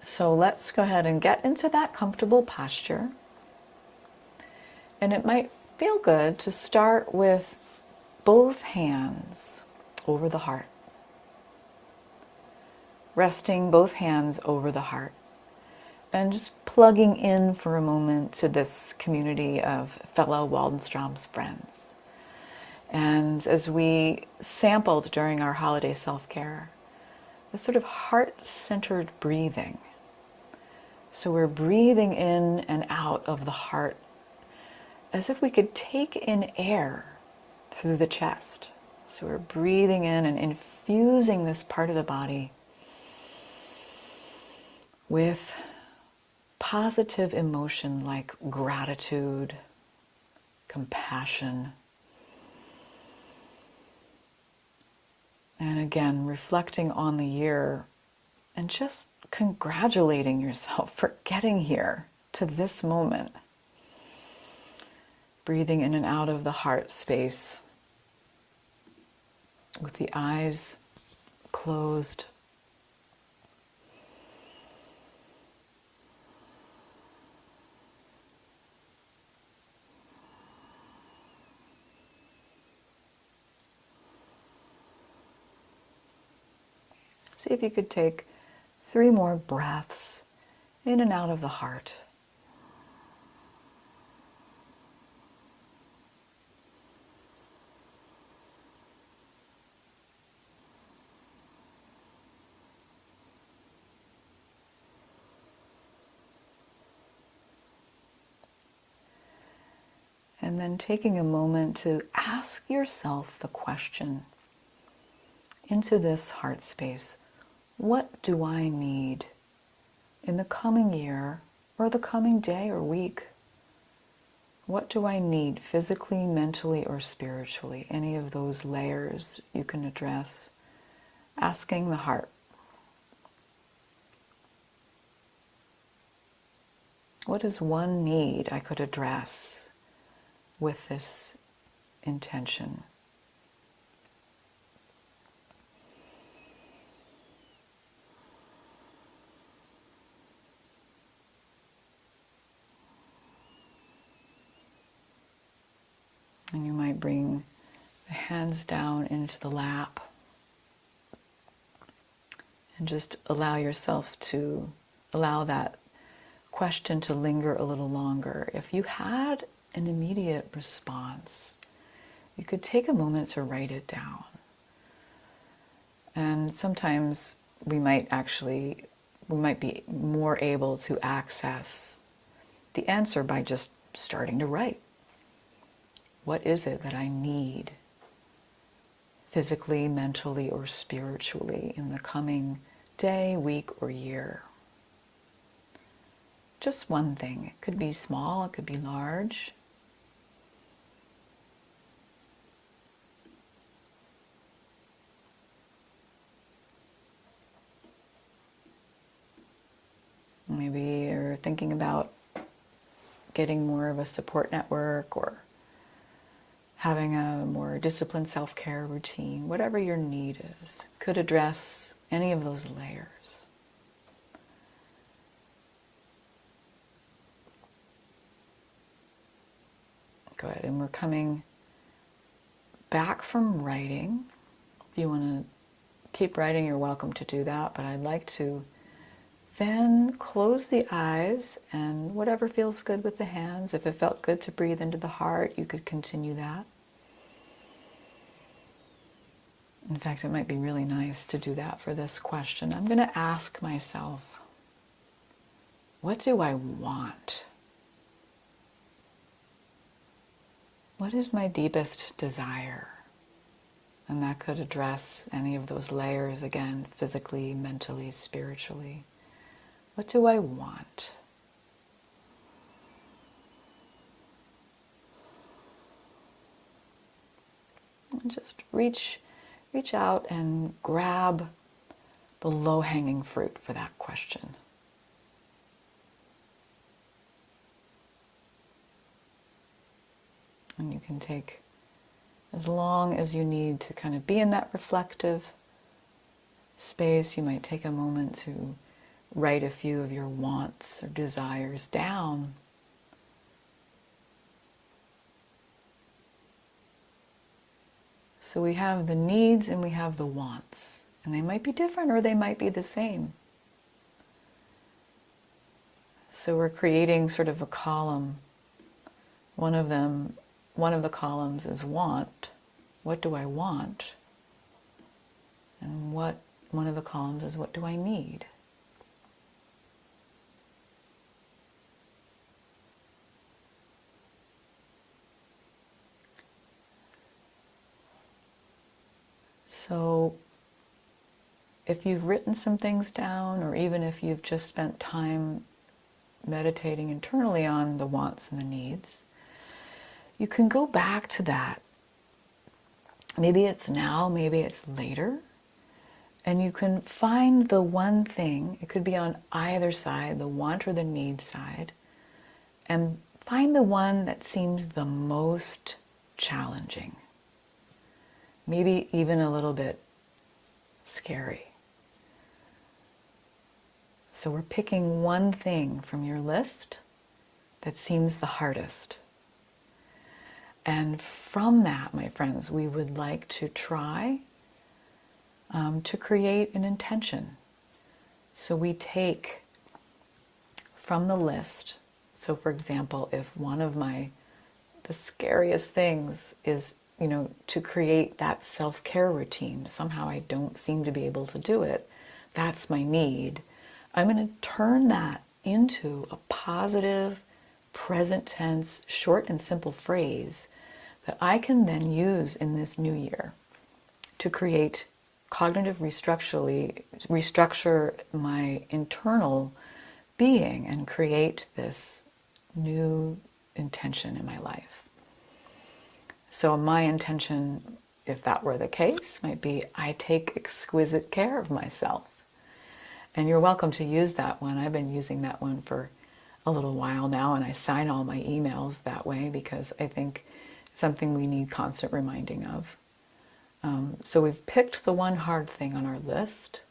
So let's go ahead and get into that comfortable posture. And it might feel good to start with both hands over the heart. Resting both hands over the heart. And just plugging in for a moment to this community of fellow Waldenstrom's friends. And as we sampled during our holiday self-care, a sort of heart-centered breathing. So we're breathing in and out of the heart as if we could take in air through the chest. So we're breathing in and infusing this part of the body with positive emotion like gratitude, compassion, and again, reflecting on the year and just congratulating yourself for getting here to this moment. Breathing in and out of the heart space with the eyes closed. See if you could take 3 more breaths in and out of the heart. And then taking a moment to ask yourself the question into this heart space, what do I need in the coming year or the coming day or week? What do I need physically, mentally, or spiritually? Any of those layers you can address, asking the heart. What is one need I could address with this intention? And you might bring the hands down into the lap and just allow yourself to allow that question to linger a little longer. If you had an immediate response, you could take a moment to write it down. And sometimes we might be more able to access the answer by just starting to write. What is it that I need physically, mentally, or spiritually in the coming day, week, or year? Just one thing. It could be small, it could be large. Maybe you're thinking about getting more of a support network or having a more disciplined self-care routine. Whatever your need is, could address any of those layers. Good, and we're coming back from writing. If you want to keep writing, you're welcome to do that, but I'd like to then close the eyes and whatever feels good with the hands. If it felt good to breathe into the heart, you could continue that. In fact, it might be really nice to do that for this question. I'm going to ask myself, what do I want? What is my deepest desire? And that could address any of those layers again, physically, mentally, spiritually. What do I want? And just reach out and grab the low-hanging fruit for that question. And you can take as long as you need to kind of be in that reflective space. You might take a moment to write a few of your wants or desires down. So we have the needs and we have the wants. And they might be different or they might be the same. So we're creating sort of a column. One of the columns is want. What do I want? And one of the columns is what do I need? So if you've written some things down, or even if you've just spent time meditating internally on the wants and the needs, you can go back to that. Maybe it's now, maybe it's later, and you can find the one thing, it could be on either side, the want or the need side, and find the one that seems the most challenging. Maybe even a little bit scary. So we're picking one thing from your list that seems the hardest. And from that, my friends, we would like to try to create an intention. So we take from the list, so for example, if one of the scariest things is, to create that self-care routine, somehow I don't seem to be able to do it, that's my need. I'm going to turn that into a positive, present tense, short and simple phrase that I can then use in this new year to create cognitive restructure my internal being and create this new intention in my life. So my intention, if that were the case, might be I take exquisite care of myself. And you're welcome to use that one. I've been using that one for a little while now, and I sign all my emails that way because I think it's something we need constant reminding of. So we've picked the one hard thing on our list.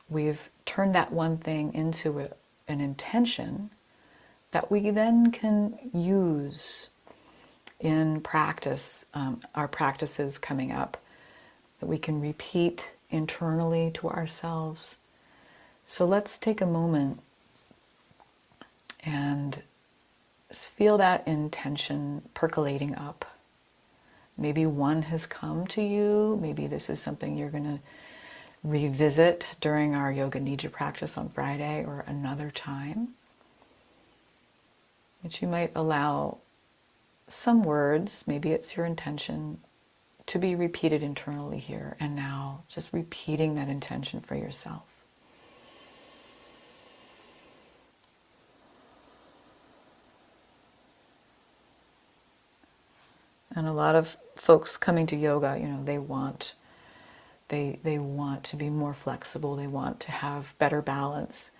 We've turned that one thing into an intention that we then can use in practice, our practices coming up, that we can repeat internally to ourselves. So let's take a moment and feel that intention percolating up. Maybe one has come to you. Maybe this is something you're going to revisit during our Yoga Nidra practice on Friday or another time. But you might allow some words, maybe it's your intention, to be repeated internally here and now, just repeating that intention for yourself. And a lot of folks coming to yoga, they want to be more flexible, they want to have better balance.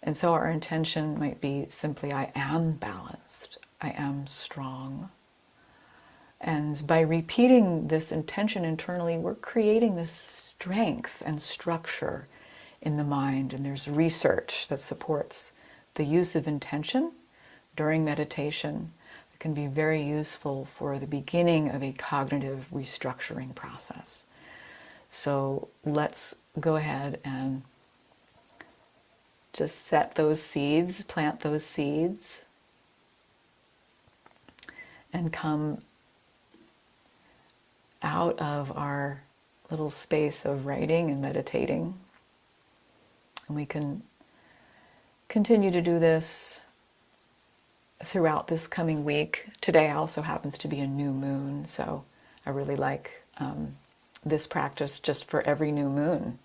And so our intention might be simply, I am balanced, I am strong. And by repeating this intention internally, we're creating this strength and structure in the mind. And there's research that supports the use of intention during meditation. It can be very useful for the beginning of a cognitive restructuring process. So let's go ahead and just set those seeds, plant those seeds, and come out of our little space of writing and meditating. And we can continue to do this throughout this coming week. Today also happens to be a new moon, so I really like this practice just for every new moon.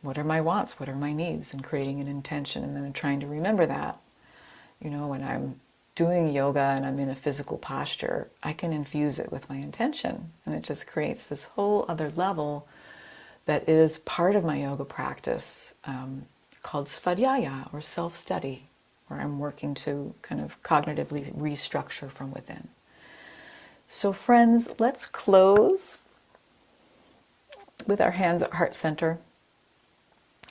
What are my wants? What are my needs? And creating an intention, and then trying to remember that. When I'm doing yoga and I'm in a physical posture, I can infuse it with my intention, and it just creates this whole other level that is part of my yoga practice called svadhyaya, or self-study, where I'm working to kind of cognitively restructure from within. So friends, let's close with our hands at heart center.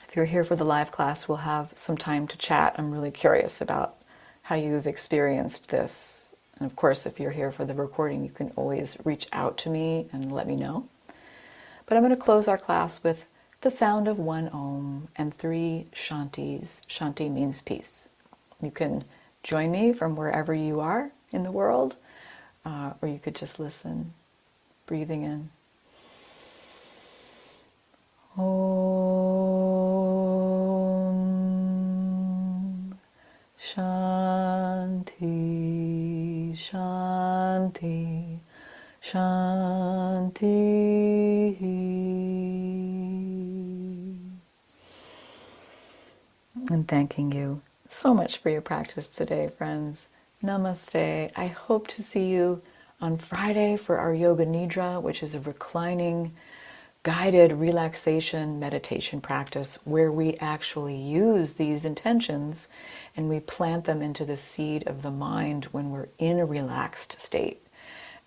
If you're here for the live class, we'll have some time to chat. I'm really curious about how you've experienced this. And of course, if you're here for the recording, you can always reach out to me and let me know. But I'm going to close our class with the sound of one Om and 3 Shantis. Shanti means peace. You can join me from wherever you are in the world, or you could just listen, breathing in. Om Shanti Shanti Shanti. And thanking you so much for your practice today, friends. Namaste. I hope to see you on Friday for our Yoga Nidra, which is a reclining, guided relaxation meditation practice where we actually use these intentions and we plant them into the seed of the mind when we're in a relaxed state.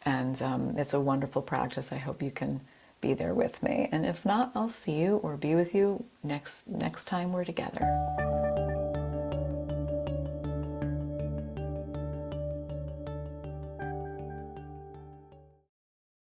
And it's a wonderful practice. I hope you can be there with me. And if not, I'll see you or be with you next time we're together.